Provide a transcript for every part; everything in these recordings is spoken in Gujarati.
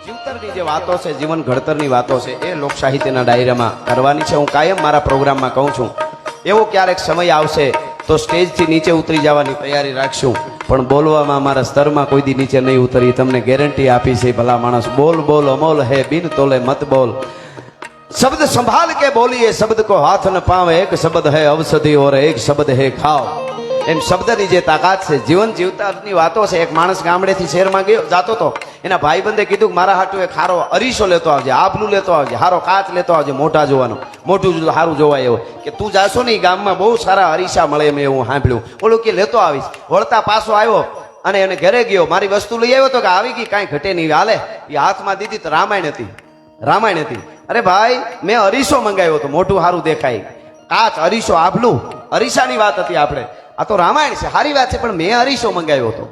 જીવતરની જે વાતો છે, જીવન ઘડતરની વાતો છે, એ લોક સાહિત્યના ડાયરામાં કરવાની છે. હું કાયમ મારા પ્રોગ્રામમાં કહું છું, એવો ક્યારેક સમય આવશે તો સ્ટેજથી નીચે ઉતરી જવાની તૈયારી રાખશું, પણ બોલવામાં મારા સ્તરમાં કોઈ દી નીચે નહીં ઉતરી. તમને ગેરંટી આપી છે. ભલા માણસ, બોલ બોલ અમોલ હે, બિન તોલે મત બોલ. शब्द संभाल के बोलिए, शब्द को हाथ न पावे. एक शब्द है औषधि और एक शब्द है खाओ. એમ શબ્દની જે તાકાત છે, જીવન જીવતાની વાતો છે. એક માણસ ગામડેથી શહેરમાં ગયો જાતો તો, એના ભાઈબંધે કીધું કે મારા હાટુ એક હારો અરીસો લેતો આવજે, આબલું લેતો આવજે, હારો કાચ લેતો આવજે, મોટા જોવાનું, મોટું સારું જોવાય એવું. કે તું જાશો ને ગામમાં બહુ સારા અરીસા મળે એમ એવું સાંભળ્યું. ઓલું કે લેતો આવીશ. વળતા પાછો આવ્યો અને એને ઘરે ગયો, મારી વસ્તુ લઈ આવ્યો તો કે આવી ગઈ, કાંઈ ઘટે નહીં, હાલે. એ હાથમાં દીધી તો રામાયણ હતી. અરે ભાઈ, મેં અરીસો મંગાવ્યો તો, મોટું સારું દેખાય, કાચ, અરીસો, આબલું, અરીસાની વાત હતી. આપણે આ તો રામાયણ છે, સારી વાત છે, પણ મેં અરીસો મંગાવ્યો હતો.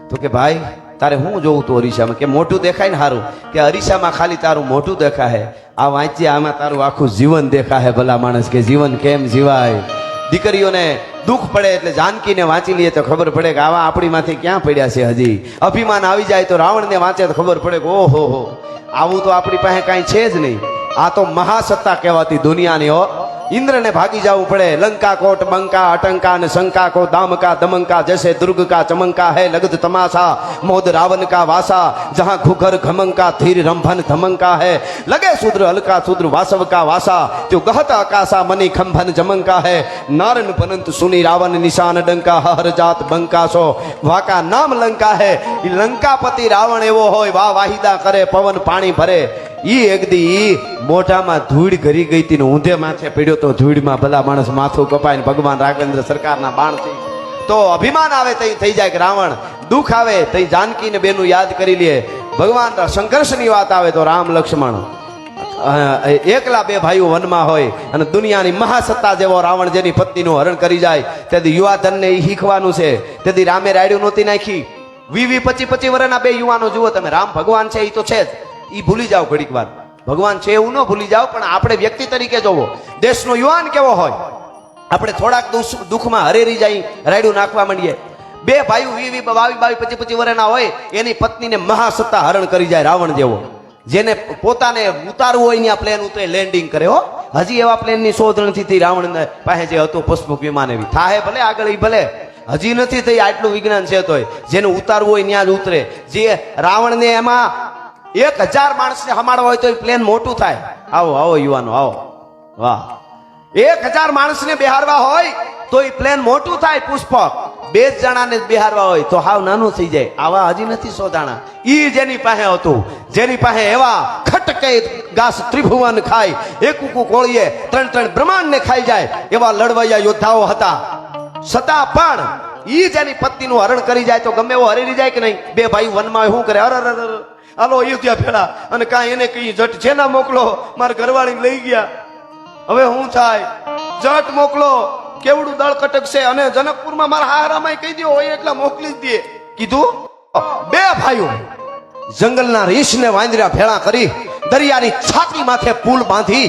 તો કે ભાઈ તારે હું જોઉં તું અરીસામાં? કે મોટું દેખાય ને સારું. કે અરીસામાં ખાલી તારું મોટું દેખાય, આ વાંચીએ આમાં તારું આખું જીવન દેખાય. ભલા માણસ, કે જીવન કેમ જીવાય. દીકરીઓને દુઃખ પડે એટલે જાનકીને વાંચી લઈએ તો ખબર પડે કે આવા આપણીમાંથી ક્યાં પડ્યા છે. હજી અભિમાન આવી જાય તો રાવણને વાંચે તો ખબર પડે કે ઓહો હો, આવું તો આપણી પાસે કાંઈ છે જ નહીં. આ તો મહાસત્તા કહેવાતી દુનિયાની. હો, इंद्र ने भागी जाऊ पड़े. लंका कोट बंका अटंका न शंका को दाम का दमंका, जैसे दुर्ग का चमंका है लगत तमाशा. मोद रावण का वासा, जहाँ घुघर घमंका धीर रंभन धमंका है. लगे शूद्र हल्का शूद्र वासव का वासा, त्यो गहत आकाशा मणि खंभन जमंका है. नारन बनंत सुनी रावण निशान डंका, हर जात बंका सो वाका नाम लंका है. लंकापति रावण एवो होय, वाह वाहिदा करे पवन पाणी भरे. ઈ એક દી મોઢામાં ધૂળ ઘરી ગઈ હતી ને ઊંધે માથે પડ્યો તો ધૂળમાં ભલા માણસ માથું કપાઈને ભગવાન રાઘવેન્દ્ર સરકારના બાણથી. તો અભિમાન આવે તઈ થઈ જાય કે રાવણ, દુઃખ આવે તઈ જાનકીને બેનું યાદ કરી લે. ભગવાન સંઘર્ષની વાત આવે તો રામ લક્ષ્મણ એકલા બે ભાઈઓ વનમાં હોય અને દુનિયાની મહાસત્તા જેવો રાવણ જેની પત્નીનું હરણ કરી જાય, તેથી યુવાધનને એ શીખવાનું છે. તેથી રામે રાડ્યું નહોતી નાખી. 20-25 વર્ષના બે યુવાનો જુઓ તમે. રામ ભગવાન છે એ તો છે જ, ઈ ભૂલી જાઓ ઘડીક વાર. ભગવાન છે એવું ન ભૂલી જાઓ, પણ આપણે વ્યક્તિ તરીકે જોવો દેશનો યુવાન કેવો હોય. આપણે થોડાક દુઃખમાં હરેરી જાય, રાયડું નાખવા માંડીએ. બે ભાઈઓ 20-22-25 વર્ષના હોય, એની પત્નીને મહાસત્તા હરણ કરી જાય રાવણ જેવો. જેને પોતાને ઉતારવું હોય ત્યાં પ્લેન ઉતરે, લેન્ડિંગ કરે. હો, હજી એવા પ્લેનની શોધ નથી થઈ રાવણ પાસે જે હતું પુષ્પક વિમાન. એવી થાય ભલે આગળ, ઈ ભલે હજી નથી થઈ. આટલું વિજ્ઞાન છે તોય જેને ઉતારવું હોય ત્યાં જ ઉતરે. જે રાવણને એમાં 1000 માણસને હમાડવા હોય તો પ્લેન મોટું થાય. આવો આવો યુવાનો આવો, વાહ. 1000 માણસને બેહારવા હોય તો એ પ્લેન મોટું થાય. પુષ્પક 2 જણાને બેહારવા હોય તો હાવ નાનું થઈ જાય. આવા હજી નથી 100 જણા. ઈ જેની પાસે હતું, જેની પાસે એવા ખટકે ઘાસ ત્રિભુવન ખાય, એક કોળીએ 3 બ્રહ્માંડને ખાઈ જાય એવા લડવૈયા યોદ્ધાઓ હતા. છતાં પણ ઈ જેની પત્નીનું હરણ કરી જાય તો ગમે એવો હરી જાય કે નહીં. બે ભાઈ વનમાં શું કરે, અરે હાલો અયોધ્યા ફેરા, અને કાંઈ એને કઈ જટ જેના મોકલો, મારા ઘરવાળીને લઈ ગયા, હવે શું થાય, જટ મોકલો, કેવડું દળ કટક છે. અને જનકપુરમાં મારા હારામાં કહી દો હોય એટલા મોકલી જ દે. કીધું બે ભાઈઓ જંગલના રીછને વાંદરા ભેળા કરી દરિયાની છાતી માથે પુલ બાંધી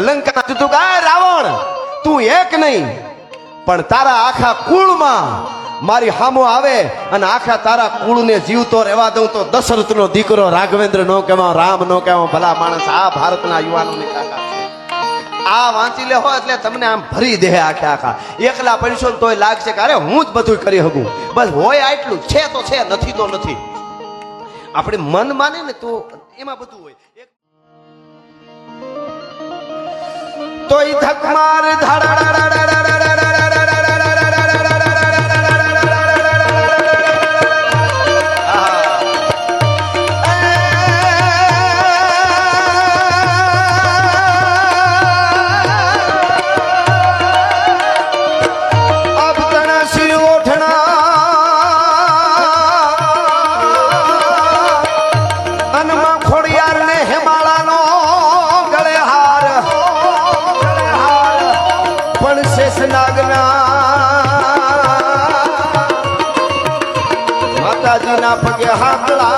લંકા કીધું કે રાવણ તું એક નહીં પણ તારા આખા કુળમાં મારી હામો આવે અને આખા તારા કુળને જીવતો રહેવા દઉં તો દશરથનો દીકરો રાઘવેન્દ્ર નો કહેવા, રામ નો કહેવા. ભલા માણસ, આ ભારતના યુવાનોની તાકાત છે. આ વાંચી લેહો એટલે તમને આમ ભરી દે આખા. એકલા પડશો તોય લાગશે કે અરે હું જ બધું કરી શકું. બસ હોય આટલું, છે તો છે, નથી તો નથી. આપણે મન માને ને તો એમાં બધું હોય. તો ઈ ધક માર માતાજીના પગે હાથલા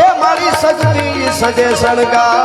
એ મારી સજતી સજે સણગા.